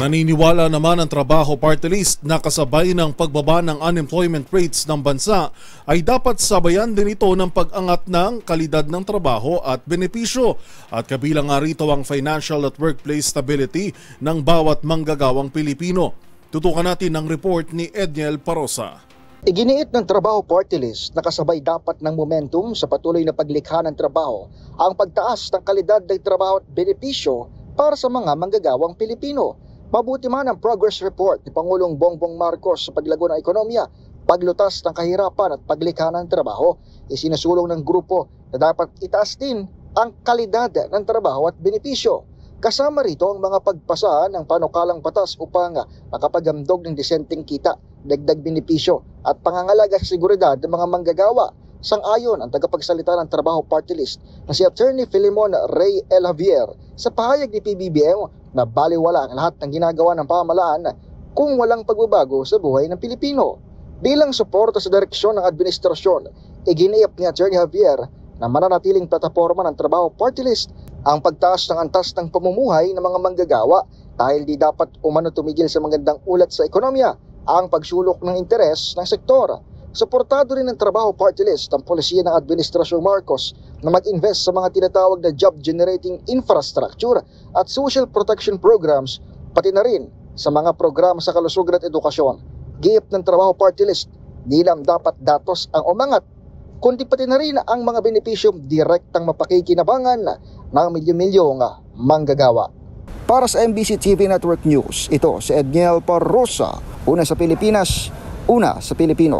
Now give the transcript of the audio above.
Naniniwala naman ang Trabaho Party List na kasabay ng pagbaba ng unemployment rates ng bansa ay dapat sabayan din ito ng pag-angat ng kalidad ng trabaho at benepisyo at kabilang nga rito ang financial at workplace stability ng bawat manggagawang Pilipino. Tutukan natin ang report ni Edniel Parosa. Iginiit ng Trabaho Party List na kasabay dapat ng momentum sa patuloy na paglikha ng trabaho ang pagtaas ng kalidad ng trabaho at benepisyo para sa mga manggagawang Pilipino. Mabuti man ang progress report ni Pangulong Bongbong Marcos sa paglago ng ekonomiya, paglutas ng kahirapan at paglikha ng trabaho, isinusulong ng grupo na dapat itaas din ang kalidad ng trabaho at benepisyo. Kasama rito ang mga pagpasa ng panukalang batas upang makapaghandog ng disenteng kita, dagdag benepisyo at pangangalaga sa seguridad ng mga manggagawa. Sang-ayon ang tagapagsalita ng Trabaho Party List na si Attorney Filemon Rey L. Javier sa pahayag ni PBBM na baliwala ang lahat ng ginagawa ng pamahalaan kung walang pagbabago sa buhay ng Pilipino. Bilang suporta sa direksyon ng administrasyon, iginiip ni Attorney Javier na mananatiling plataporma ng Trabaho Party List ang pagtaas ng antas ng pamumuhay ng mga manggagawa dahil di dapat umano tumigil sa magandang ulat sa ekonomiya ang pagsulok ng interes ng sektor. Suportado rin ng Trabaho Party List ang polisiya ng Administrasyong Marcos na mag-invest sa mga tinatawag na job-generating infrastructure at social protection programs, pati na rin sa mga programa sa kalusugan at edukasyon. Giit ng Trabaho Party List, di lang dapat datos ang umangat, kundi pati na rin ang mga benepisyong direktang mapakikinabangan ng milyon-milyong manggagawa. Para sa MBC TV Network News, ito si Edniel Parosa, una sa Pilipinas, una sa Pilipino.